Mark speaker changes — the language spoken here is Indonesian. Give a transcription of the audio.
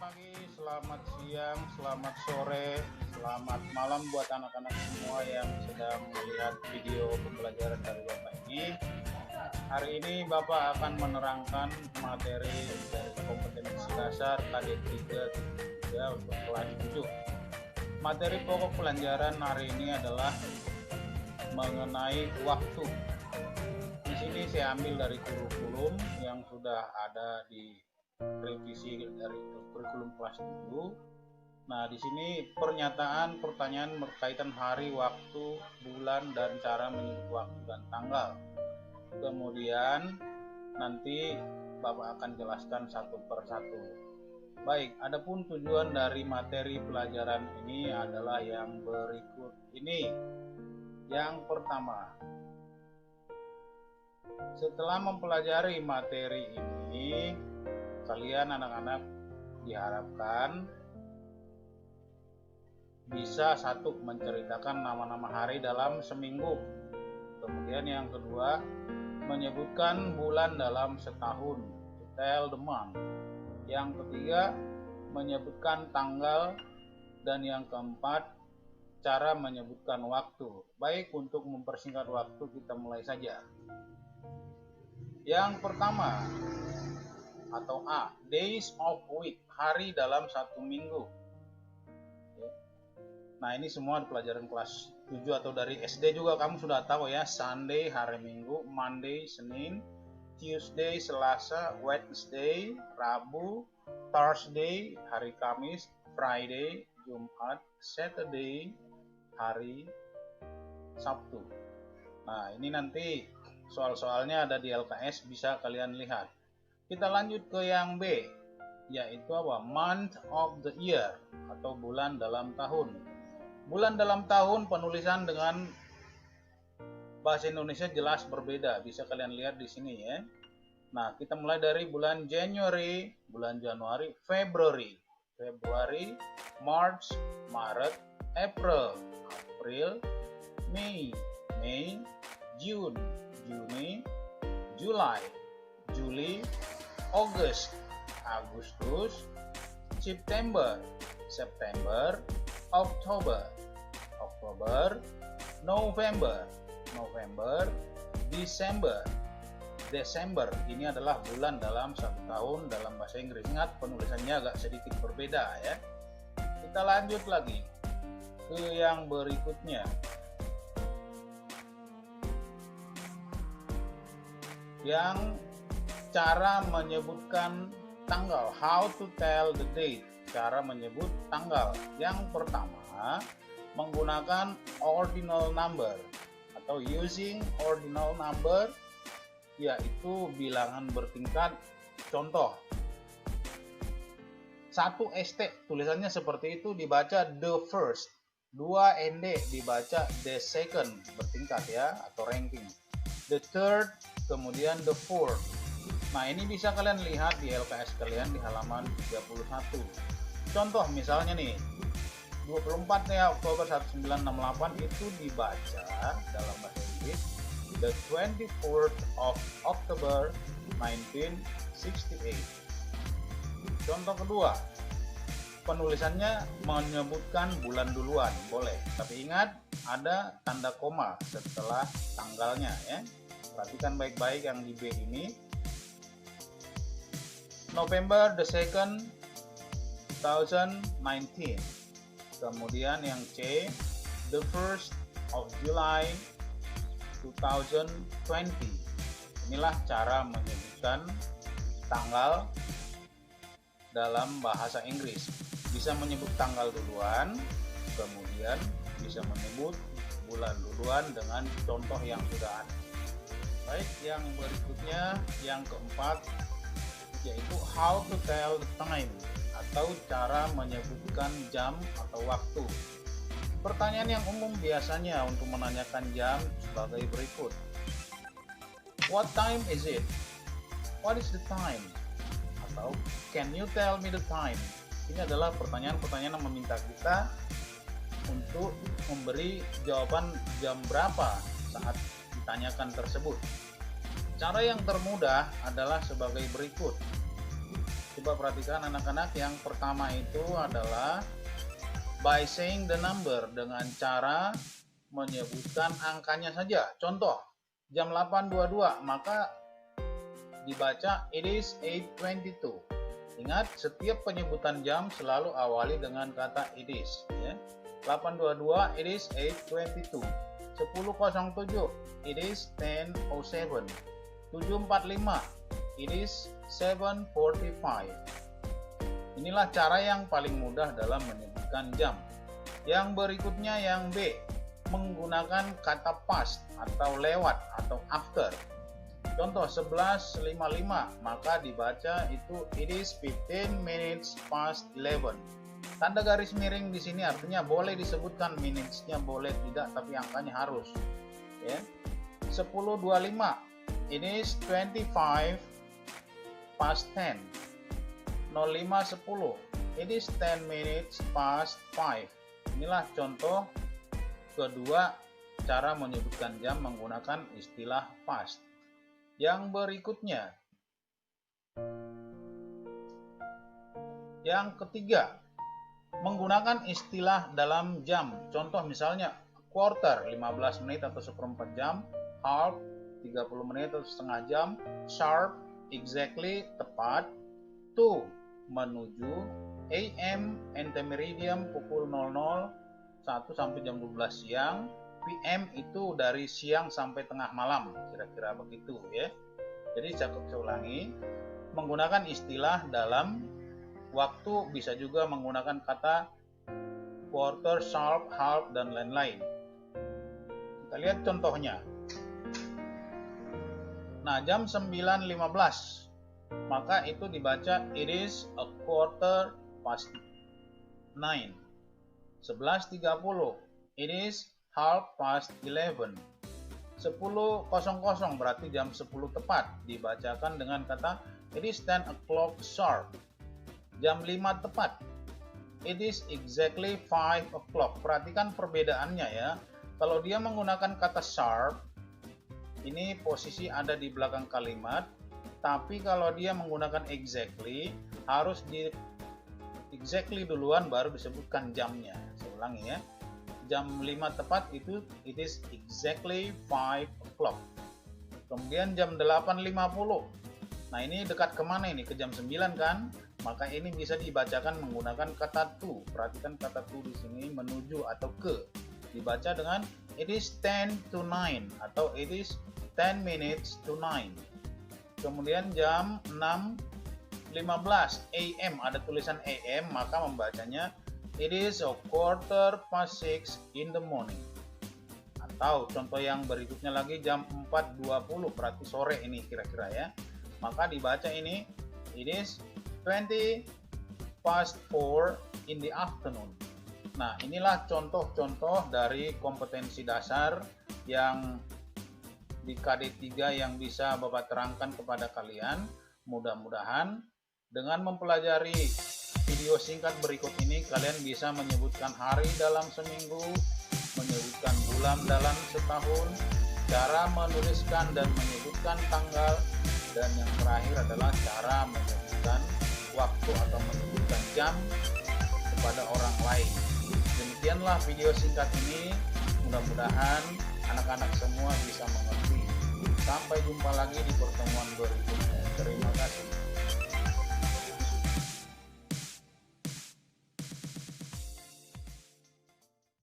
Speaker 1: pagi, selamat siang, selamat sore, selamat malam buat anak-anak semua yang sedang melihat video pembelajaran dari Bapak ini. Hari ini Bapak akan menerangkan materi dari kompetensi dasar KD 3 untuk kelas 7. Materi pokok pelajaran hari ini adalah mengenai waktu. Di sini saya ambil dari kurikulum yang sudah ada di revisi dari kurikulum kelas 7. Nah, di sini pertanyaan berkaitan hari, waktu, bulan, dan cara menyebut waktu dan tanggal. Kemudian nanti Bapak akan jelaskan satu per satu. Baik, adapun tujuan dari materi pelajaran ini adalah yang berikut ini. Yang pertama, setelah mempelajari materi ini, kalian anak-anak diharapkan bisa satu, menceritakan nama-nama hari dalam seminggu. Kemudian yang kedua, menyebutkan bulan dalam setahun, to tell the month. Yang ketiga, menyebutkan tanggal. Dan yang keempat, cara menyebutkan waktu. Baik, untuk mempersingkat waktu kita mulai saja. Yang pertama, atau A, days of week, hari dalam satu minggu. Nah, ini semua di pelajaran kelas 7 atau dari SD juga kamu sudah tahu ya. Sunday hari Minggu, Monday Senin, Tuesday Selasa, Wednesday Rabu, Thursday hari Kamis, Friday Jumat, Saturday hari Sabtu. Nah, ini nanti soal-soalnya ada di LKS, bisa kalian lihat. Kita lanjut ke yang B, yaitu apa? Month of the year, atau bulan dalam tahun. Bulan dalam tahun penulisan dengan bahasa Indonesia jelas berbeda, bisa kalian lihat di sini ya. Nah, kita mulai dari bulan January, February, March, Maret, April, May, June, July, August, Agustus, September, October, November, December. Ini adalah bulan dalam satu tahun dalam bahasa Inggris. Ingat, penulisannya agak sedikit berbeda ya. Kita lanjut lagi ke yang berikutnya. Yang cara menyebutkan tanggal, how to tell the date, cara menyebut tanggal. Yang pertama, menggunakan ordinal number atau using ordinal number, yaitu bilangan bertingkat. Contoh, 1 ST tulisannya seperti itu dibaca the first, 2 ND dibaca the second, bertingkat ya, atau ranking, the third, kemudian the fourth. Nah, ini bisa kalian lihat di LKS kalian di halaman 31. Contoh misalnya nih, 24 ya Oktober 1968 itu dibaca dalam bahasa Inggris the 24th of October 1968. Contoh kedua, penulisannya menyebutkan bulan duluan, boleh, tapi ingat ada tanda koma setelah tanggalnya ya. Perhatikan baik-baik yang di B ini. November the 2nd 2019. Kemudian yang C, the 1st of July 2020. Inilah cara menyebutkan tanggal dalam bahasa Inggris. Bisa menyebut tanggal duluan, kemudian bisa menyebut bulan duluan dengan contoh yang sudah ada. Baik, yang berikutnya, yang keempat, yaitu how to tell the time, atau cara menyebutkan jam atau waktu. Pertanyaan yang umum biasanya untuk menanyakan jam sebagai berikut. What time is it? What is the time? Atau can you tell me the time? Ini adalah pertanyaan-pertanyaan yang meminta kita untuk memberi jawaban jam berapa saat ditanyakan tersebut. Cara yang termudah adalah sebagai berikut. Coba perhatikan anak-anak, yang pertama itu adalah by saying the number, dengan cara menyebutkan angkanya saja. Contoh, jam 8.22, maka dibaca it is 8:22. Ingat, setiap penyebutan jam selalu awali dengan kata it is, ya. 8.22 it is 8:22. 10.07 it is 10:07. 7.45 it is 7:45. Inilah cara yang paling mudah dalam menyebutkan jam. Yang berikutnya yang B, menggunakan kata past atau lewat atau after. Contoh 11.55, maka dibaca itu it is 15 minutes past 11. Tanda garis miring di sini artinya boleh disebutkan minutes-nya, boleh tidak, tapi angkanya harus. Ya. 10.25 it is 25 past 10. 05.10 it is 10 minutes past 5. Inilah contoh kedua cara menyebutkan jam menggunakan istilah past. Yang berikutnya, yang ketiga, menggunakan istilah dalam jam. Contoh misalnya quarter 15 menit atau seperempat jam, half 30 menit atau setengah jam, sharp exactly tepat, to menuju, AM antemeridium pukul 00 1 sampai jam 12 siang, PM itu dari siang sampai tengah malam, kira-kira begitu ya. Jadi saya ulangi, menggunakan istilah dalam waktu, bisa juga menggunakan kata quarter, sharp, half, dan lain-lain. Kita lihat contohnya. Nah, jam 9.15, maka itu dibaca it is a quarter past 9. 11.30 it is half past 11. 10.00 berarti jam 10 tepat, dibacakan dengan kata it is 10 o'clock sharp. Jam 5 tepat, it is exactly 5 o'clock. Perhatikan perbedaannya ya. Kalau dia menggunakan kata sharp, ini posisi ada di belakang kalimat, tapi kalau dia menggunakan exactly, harus di exactly duluan baru disebutkan jamnya. Saya ulangi ya. Jam 5 tepat itu it is exactly 5 o'clock. Kemudian jam 8.50. Nah, ini dekat kemana ini? Ke jam 9 kan? Maka ini bisa dibacakan menggunakan kata to. Perhatikan kata to di sini, menuju atau ke. Dibaca dengan it is 10 to 9 atau it is 10 minutes to 9. Kemudian jam 6.15 AM, ada tulisan AM, maka membacanya it is a quarter past 6 in the morning. Atau contoh yang berikutnya lagi jam 4.20, berarti sore ini kira-kira ya. Maka dibaca ini it is 20 past 4 in the afternoon. Nah, inilah contoh-contoh dari kompetensi dasar yang di KD3 yang bisa Bapak terangkan kepada kalian. Mudah-mudahan dengan mempelajari video singkat berikut ini, kalian bisa menyebutkan hari dalam seminggu, menyebutkan bulan dalam setahun, cara menuliskan dan menyebutkan tanggal, dan yang terakhir adalah cara menyebutkan waktu atau menyebutkan jam kepada orang lain. Demikianlah video singkat ini, mudah-mudahan anak-anak semua bisa mengerti. Sampai jumpa lagi di pertemuan berikutnya. Terima kasih.